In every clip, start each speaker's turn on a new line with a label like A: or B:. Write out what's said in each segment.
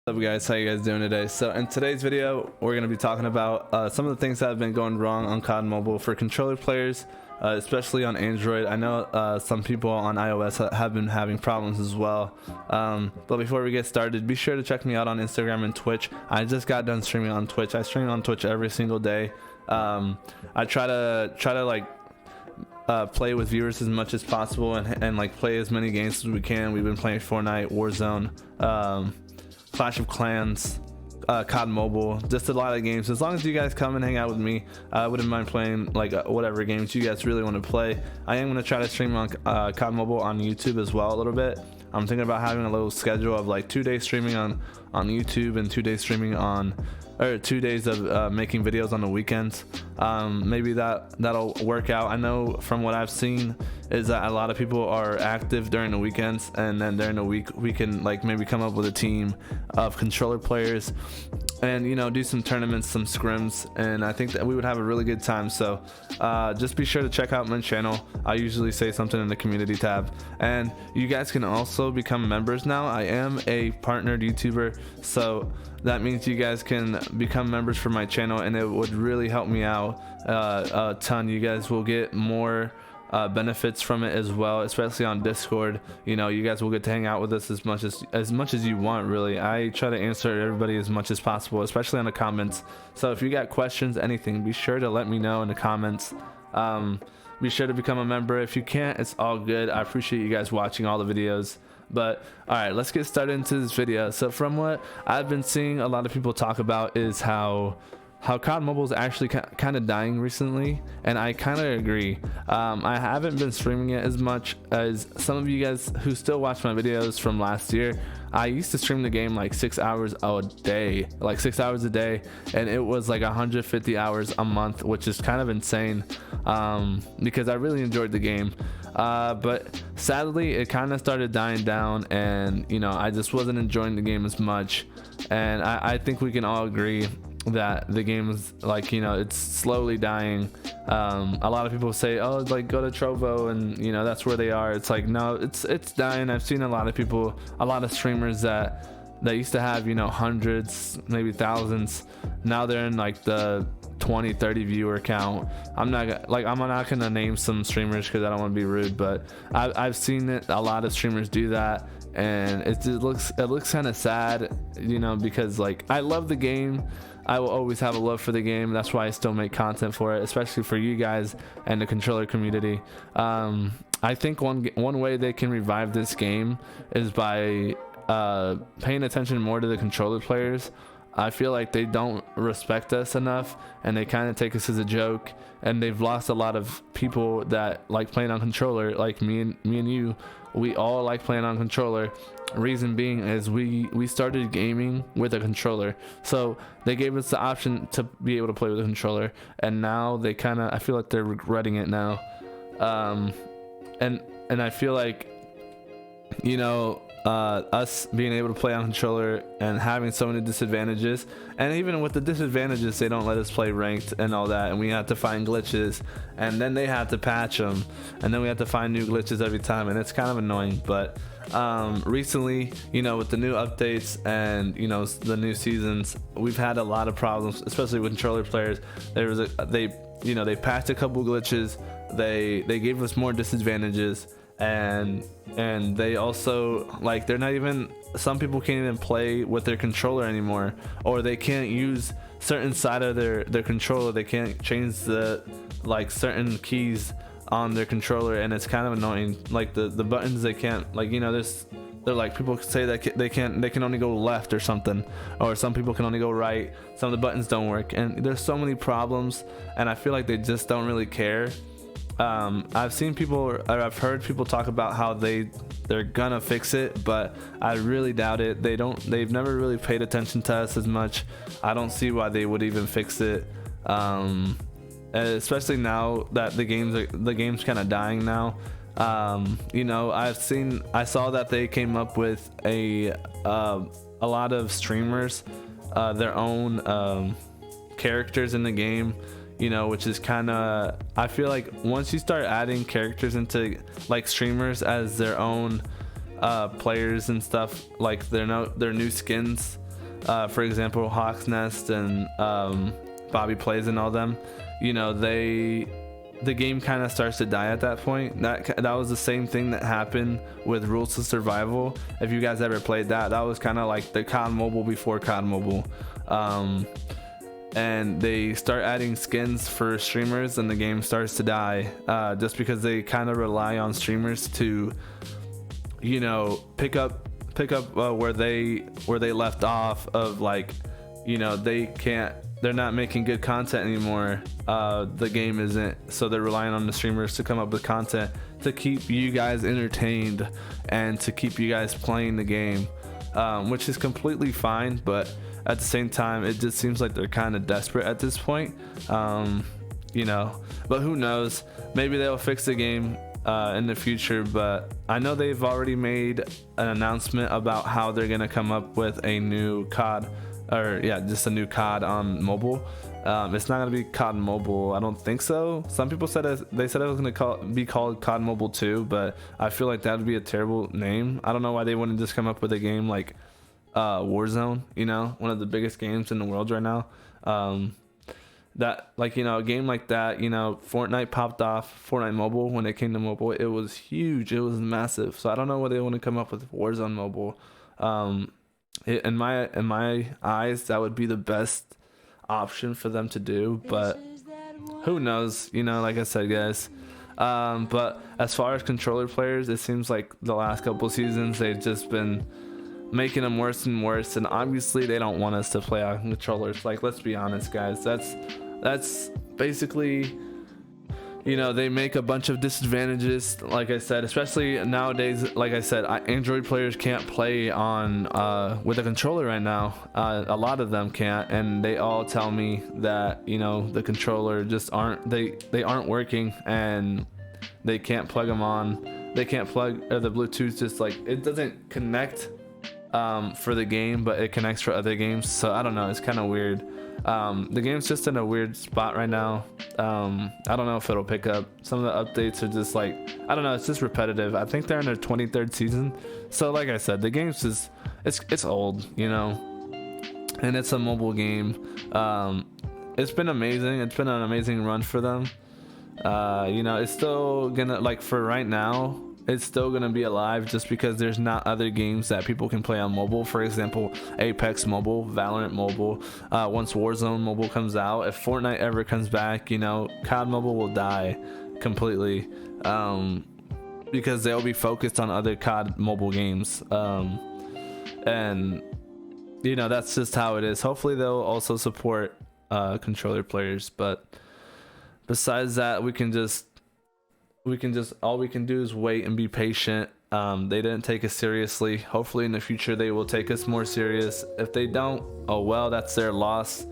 A: What's up guys, how you guys doing today? So in today's video we're going to be talking about some of the things that have been going wrong on COD Mobile for controller players, especially on Android. I know some people on iOS have been having problems as well, but before we get started, be sure to check me out on Instagram and Twitch. I just got done streaming on Twitch. I stream on Twitch every single day. I try to like play with viewers as much as possible and like play as many games as we can. We've been playing Fortnite, Warzone, Clash of Clans, COD Mobile, just a lot of games. As long as you guys come and hang out with me, I wouldn't mind playing like whatever games you guys really want to play. I am going to try to stream on COD Mobile on YouTube as well a little bit. I'm thinking about having a little schedule of like 2 days streaming on YouTube and 2 days streaming on, or 2 days of making videos on the weekends. Maybe that'll work out. I know from what I've seen is that a lot of people are active during the weekends, and then during the week we can like maybe come up with a team of controller players and, you know, do some tournaments, some scrims, and I think that we would have a really good time. So just be sure to check out my channel. I usually say something in the community tab, and you guys can also become members now. I am a partnered YouTuber, so that means you guys can become members for my channel, and it would really help me out a ton. You guys will get more benefits from it as well, especially on Discord. You know, you guys will get to hang out with us as much as you want. Really, I try to answer everybody as much as possible, especially on the comments. So if you got questions, anything, be sure to let me know in the comments. Be sure to become a member. If you can't, it's all good. I appreciate you guys watching all the videos. But all right, let's get started into this video. So from what I've been seeing a lot of people talk about is how COD Mobile is actually kind of dying recently, and I kind of agree. I haven't been streaming it as much as some of you guys who still watch my videos from last year. I used to stream the game like 6 hours a day, like 6 hours a day, and it was like 150 hours a month, which is kind of insane, because I really enjoyed the game. But sadly it kind of started dying down, and you know, I just wasn't enjoying the game as much, and I think we can all agree that the game is, like, you know, it's slowly dying. A lot of people say, oh, like, go to Trovo and, you know, that's where they are. It's like, no, it's dying. I've seen a lot of people, a lot of streamers that used to have, you know, hundreds, maybe thousands. Now they're in like the 20-30 viewer count. I'm not gonna name some streamers because I don't want to be rude, but I've seen it, a lot of streamers do that, and it looks kind of sad, you know, because like I love the game. I will always have a love for the game. That's why I still make content for it, especially for you guys and the controller community. I think one way they can revive this game is by paying attention more to the controller players. I feel like they don't respect us enough, and they kind of take us as a joke, and they've lost a lot of people that like playing on controller, like me and you. We all like playing on controller. Reason being is we started gaming with a controller, so they gave us the option to be able to play with a controller, and now they kind of, I feel like they're regretting it now. And I feel like, you know, us being able to play on controller and having so many disadvantages, and even with the disadvantages they don't let us play ranked and all that, and we have to find glitches, and then they have to patch them, and then we have to find new glitches every time, and it's kind of annoying. But recently, you know, with the new updates and, you know, the new seasons, we've had a lot of problems, especially with controller players. They patched a couple glitches, they gave us more disadvantages, and they also, like, they're not even, some people can't even play with their controller anymore, or they can't use certain side of their controller. They can't change the, like, certain keys on their controller, and it's kind of annoying. Like the buttons, they can't, like, you know, they're like, people say that they can only go left or something, or some people can only go right. Some of the buttons don't work, and there's so many problems, and I feel like they just don't really care. I've seen people, or I've heard people talk about how they're gonna fix it, but I really doubt it. They've never really paid attention to us as much. I don't see why they would even fix it, especially now that the game's kind of dying now. You know, I saw that they came up with a lot of streamers, their own characters in the game, you know, which is kind of, I feel like once you start adding characters into, like, streamers as their own players and stuff, like their new skins, for example, Hawk's Nest and Bobby Plays and all them, you know, the game kind of starts to die at that point. That was the same thing that happened with Rules to Survival. If you guys ever played that, that was kind of like the COD Mobile before COD Mobile. And they start adding skins for streamers and the game starts to die, just because they kind of rely on streamers to, you know, pick up where they left off of, like, you know, they're not making good content anymore. The game isn't, so they're relying on the streamers to come up with content to keep you guys entertained and to keep you guys playing the game, which is completely fine, but at the same time it just seems like they're kind of desperate at this point. You know, but who knows, maybe they'll fix the game in the future. But I know they've already made an announcement about how they're gonna come up with a new COD, or yeah, just a new COD on mobile. It's not gonna be COD Mobile, I don't think so. Some people said they said it was gonna be called COD Mobile 2, but I feel like that would be a terrible name. I don't know why they wouldn't just come up with a game like Warzone, you know, one of the biggest games in the world right now. That, like, you know, a game like that, you know, Fortnite popped off, Fortnite Mobile, when it came to mobile, it was huge, it was massive. So I don't know why they want to come up with Warzone Mobile. In my eyes, that would be the best option for them to do, but who knows, you know, like I said, guys. But as far as controller players, it seems like the last couple seasons they've just been making them worse and worse, and obviously they don't want us to play on controllers. Like, let's be honest, guys, that's basically, you know, they make a bunch of disadvantages, like I said, especially nowadays. Like I said, Android players can't play on with a controller right now. A lot of them can't, and they all tell me that, you know, the controller just aren't working, and they can't plug them on. They can't plug, or the Bluetooth just, like, it doesn't connect for the game, but it connects for other games. So I don't know, it's kind of weird. The game's just in a weird spot right now. I don't know if it'll pick up. Some of the updates are just like, I don't know, it's just repetitive. I think they're in their 23rd season, so like I said, the game's just, it's old, you know, and it's a mobile game. It's been amazing, it's been an amazing run for them. You know, it's still gonna, like, for right now, it's still gonna be alive just because there's not other games that people can play on mobile. For example, Apex Mobile, Valorant Mobile. Once Warzone Mobile comes out, if Fortnite ever comes back, you know, COD Mobile will die completely, because they'll be focused on other COD mobile games. And you know, that's just how it is. Hopefully they'll also support controller players, but besides that, all we can do is wait and be patient. They didn't take us seriously. Hopefully in the future they will take us more serious. If they don't, oh well, that's their loss.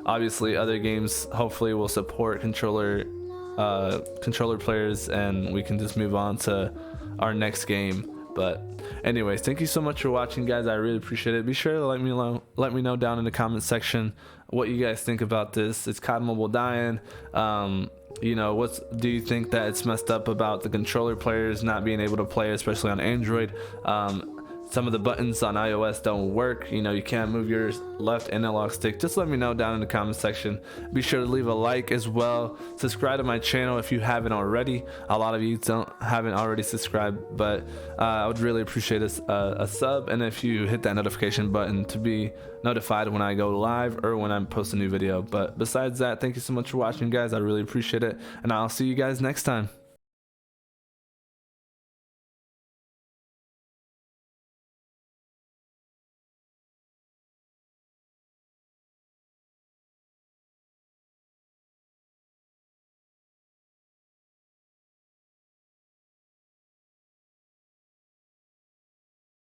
A: Obviously other games hopefully will support controller players, and we can just move on to our next game. But anyways, thank you so much for watching, guys. I really appreciate it. Be sure to let me know down in the comment section what you guys think about this. It's COD Mobile Dying. You know, do you think that it's messed up about the controller players not being able to play, especially on Android? Some of the buttons on iOS don't work. You know, you can't move your left analog stick. Just let me know down in the comment section. Be sure to leave a like as well. Subscribe to my channel if you haven't already. A lot of you haven't already subscribed, but I would really appreciate a sub, and if you hit that notification button to be notified when I go live or when I post a new video. But besides that, thank you so much for watching, guys. I really appreciate it, and I'll see you guys next time.